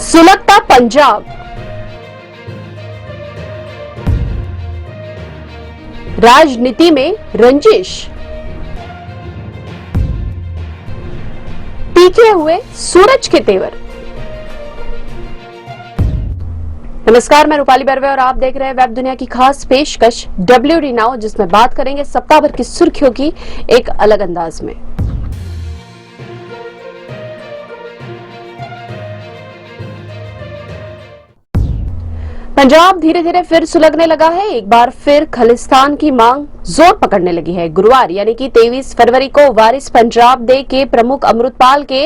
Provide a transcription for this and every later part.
सुलगता पंजाब, राजनीति में रंजिश, तीखे हुए सूरज के तेवर। नमस्कार, मैं रूपाली बर्वे और आप देख रहे हैं वेब दुनिया की खास पेशकश WD नाउ, जिसमें बात करेंगे सप्ताह भर की सुर्खियों की एक अलग अंदाज में। पंजाब धीरे धीरे फिर सुलगने लगा है। एक बार फिर खालिस्तान की मांग जोर पकड़ने लगी है। गुरुवार यानी कि 23 फरवरी को वारिस पंजाब डे के प्रमुख अमृतपाल के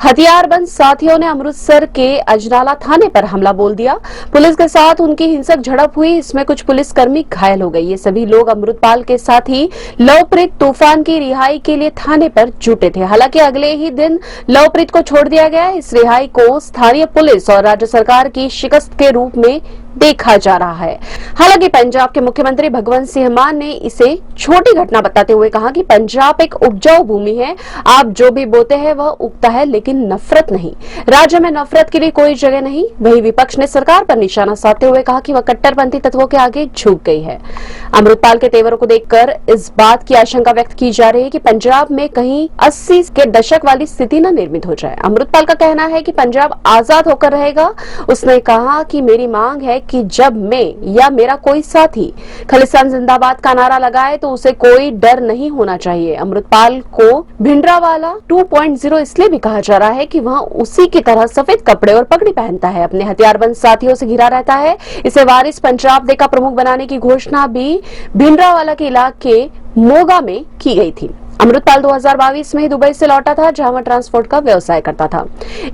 हथियारबंद साथियों ने अमृतसर के अजनाला थाने पर हमला बोल दिया। पुलिस के साथ उनकी हिंसक झड़प हुई। इसमें कुछ पुलिसकर्मी घायल हो गए। ये सभी लोग अमृतपाल के साथी लवप्रीत तूफान की रिहाई के लिए थाने पर जुटे थे। हालांकि अगले ही दिन लवप्रीत को छोड़ दिया गया। इस रिहाई को स्थानीय पुलिस और राज्य सरकार की शिकस्त के रूप में देखा जा रहा है। हालांकि पंजाब के मुख्यमंत्री भगवंत सिंह मान ने इसे छोटी घटना बताते हुए कहा कि पंजाब एक उपजाऊ भूमि है। आप जो भी बोते हैं वह उगता है, लेकिन नफरत नहीं। राज्य में नफरत के लिए कोई जगह नहीं। वहीं विपक्ष ने सरकार पर निशाना साधते हुए कहा कि वह कट्टरपंथी तत्वों के आगे झुक गई है। अमृतपाल के तेवरों को देखकर इस बात की आशंका व्यक्त की जा रही है कि पंजाब में कहीं 80 के दशक वाली स्थिति न निर्मित हो जाए। अमृतपाल का कहना है कि पंजाब आजाद होकर रहेगा। उसने कहा कि मेरी मांग है कि जब मैं या मेरा कोई साथी खालिस्तान जिंदाबाद का नारा लगाए तो उसे कोई डर नहीं होना चाहिए। अमृतपाल को भिंडरावाला 2.0 इसलिए भी कहा जा रहा है कि वह उसी की तरह सफेद कपड़े और पगड़ी पहनता है, अपने हथियारबंद साथियों से घिरा रहता है। इसे वारिस पंजाब डे का प्रमुख बनाने की घोषणा भी भिंडरावाला के इलाके मोगा में की गई थी। अमृतपाल 2022 में ही दुबई से लौटा था, जहां वह ट्रांसपोर्ट का व्यवसाय करता था।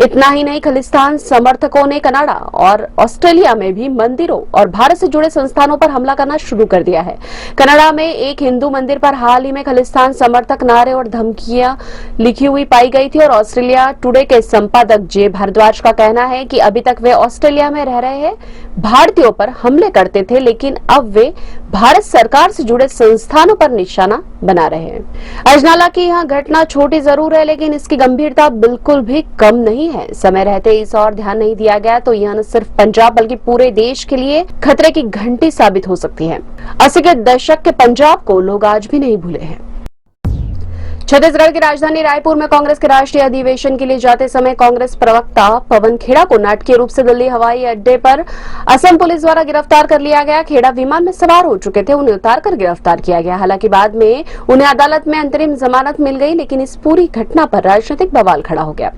इतना ही नहीं, खालिस्तान समर्थकों ने कनाडा और ऑस्ट्रेलिया में भी मंदिरों और भारत से जुड़े संस्थानों पर हमला करना शुरू कर दिया है। कनाडा में एक हिंदू मंदिर पर हाल ही में खालिस्तान समर्थक नारे और धमकियां लिखी हुई पाई गई थी और ऑस्ट्रेलिया टुडे के संपादक जे भारद्वाज का कहना है कि अभी तक वे ऑस्ट्रेलिया में रह रहे हैं, भारतीयों पर हमले करते थे, लेकिन अब वे भारत सरकार से जुड़े संस्थानों पर निशाना बना रहे हैं। अजनाला की यह घटना छोटी जरूर है, लेकिन इसकी गंभीरता बिल्कुल भी कम नहीं है। समय रहते इस और ध्यान नहीं दिया गया तो यह न सिर्फ पंजाब बल्कि पूरे देश के लिए खतरे की घंटी साबित हो सकती है। 80 के दशक के पंजाब को लोग आज भी नहीं भूले हैं। छत्तीसगढ़ की राजधानी रायपुर में कांग्रेस के राष्ट्रीय अधिवेशन के लिए जाते समय कांग्रेस प्रवक्ता पवन खेड़ा को नाटकीय रूप से दिल्ली हवाई अड्डे पर असम पुलिस द्वारा गिरफ्तार कर लिया गया। खेड़ा विमान में सवार हो चुके थे, उन्हें उतारकर गिरफ्तार किया गया। हालांकि बाद में उन्हें अदालत में अंतरिम जमानत मिल गई, लेकिन इस पूरी घटना पर राजनीतिक बवाल खड़ा हो गया।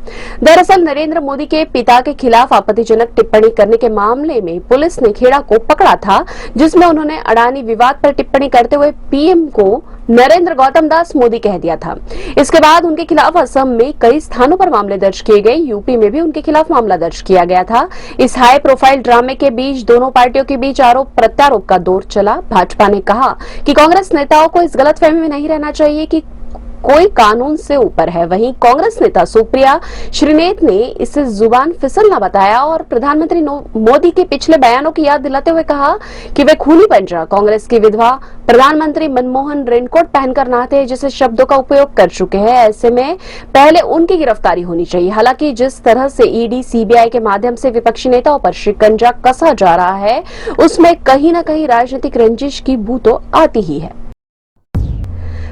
दरअसल नरेंद्र मोदी के पिता के खिलाफ आपत्तिजनक टिप्पणी करने के मामले में पुलिस ने खेड़ा को पकड़ा था, जिसमें उन्होंने अडानी विवाद पर टिप्पणी करते हुए पीएम को नरेंद्र गौतम दास मोदी कह दिया था। इसके बाद उनके खिलाफ असम में कई स्थानों पर मामले दर्ज किए गए। यूपी में भी उनके खिलाफ मामला दर्ज किया गया था। इस हाई प्रोफाइल ड्रामे के बीच दोनों पार्टियों के बीच आरोप प्रत्यारोप का दौर चला। भाजपा ने कहा कि कांग्रेस नेताओं को इस गलतफहमी में नहीं रहना चाहिए कि कोई कानून से ऊपर है। वहीं कांग्रेस नेता सुप्रिया श्रीनेत ने इसे जुबान फिसलना बताया और प्रधानमंत्री मोदी के पिछले बयानों की याद दिलाते हुए कहा कि वे खूनी पंजा कांग्रेस की विधवा प्रधानमंत्री मनमोहन रेनकोट पहनकर नहाते हैं जैसे शब्दों का उपयोग कर चुके हैं। ऐसे में पहले उनकी गिरफ्तारी होनी चाहिए। हालांकि जिस तरह से ईडी सीबीआई के माध्यम से विपक्षी नेताओं पर शिकंजा कसा जा रहा है, उसमें कहीं न कहीं राजनीतिक रंजिश की बू तो आती ही है।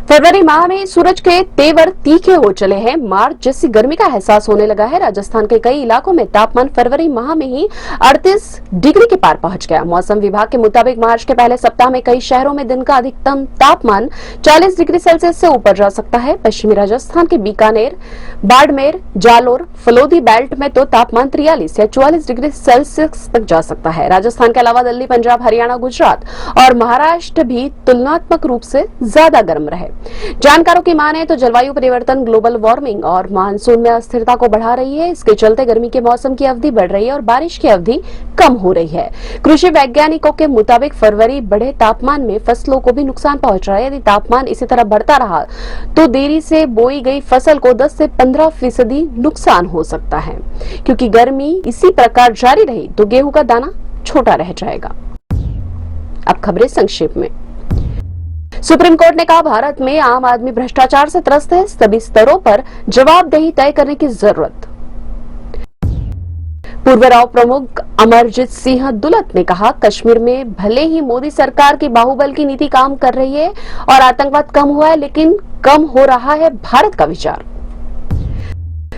फरवरी माह में सूरज के तेवर तीखे हो चले हैं। मार्च जैसी गर्मी का एहसास होने लगा है। राजस्थान के कई इलाकों में तापमान फरवरी माह में ही 38 डिग्री के पार पहुंच गया। मौसम विभाग के मुताबिक मार्च के पहले सप्ताह में कई शहरों में दिन का अधिकतम तापमान 40 डिग्री सेल्सियस से ऊपर जा सकता है। पश्चिमी राजस्थान के बीकानेर, बाड़मेर, जालोर, फलोदी बेल्ट में तो तापमान 43 या 44 डिग्री सेल्सियस तक जा सकता है। राजस्थान के अलावा दिल्ली, पंजाब, हरियाणा, गुजरात और महाराष्ट्र भी तुलनात्मक रूप से ज्यादा गर्म रहे। जानकारों की माने तो जलवायु परिवर्तन, ग्लोबल वार्मिंग और मानसून में अस्थिरता को बढ़ा रही है। इसके चलते गर्मी के मौसम की अवधि बढ़ रही है और बारिश की अवधि कम हो रही है। कृषि वैज्ञानिकों के मुताबिक फरवरी बढ़े तापमान में फसलों को भी नुकसान पहुंच रहा है। यदि तापमान इसी तरह बढ़ता रहा तो देरी से बोई गई फसल को 10 से 15% नुकसान हो सकता है। क्योंकि गर्मी इसी प्रकार जारी रही तो गेहूं का दाना छोटा रह जाएगा। अब खबरें संक्षेप में। सुप्रीम कोर्ट ने कहा, भारत में आम आदमी भ्रष्टाचार से त्रस्त है, सभी स्तरों पर जवाबदेही तय करने की जरूरत। पूर्व राव प्रमुख अमरजीत सिंह दुलत ने कहा, कश्मीर में भले ही मोदी सरकार की बाहुबल की नीति काम कर रही है और आतंकवाद कम हुआ है, लेकिन कम हो रहा है भारत का विचार।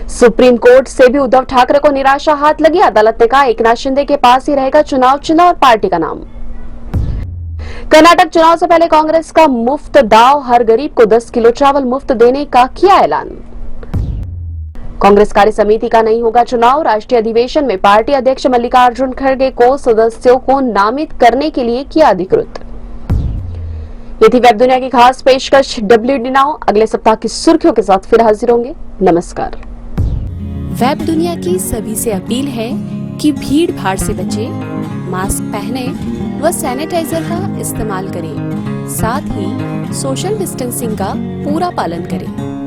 सुप्रीम कोर्ट से भी उद्धव ठाकरे को निराशा हाथ लगी। अदालत ने कहा, एकनाथ शिंदे के पास ही रहेगा चुनाव चिन्ह और पार्टी का नाम। कर्नाटक चुनाव से पहले कांग्रेस का मुफ्त दाव, हर गरीब को 10 किलो चावल मुफ्त देने का किया ऐलान। कांग्रेस कार्य समिति का नहीं होगा चुनाव। राष्ट्रीय अधिवेशन में पार्टी अध्यक्ष मल्लिकार्जुन खड़गे को सदस्यों को नामित करने के लिए किया अधिकृत। ये थी वेब दुनिया की खास पेशकश WD नाउ। अगले सप्ताह की सुर्खियों के साथ फिर हाजिर होंगे। नमस्कार। वेब दुनिया की सभी से अपील है कि भीड़ भाड़ से बचें, मास्क पहने व सैनिटाइजर का इस्तेमाल करें। साथ ही सोशल डिस्टेंसिंग का पूरा पालन करें।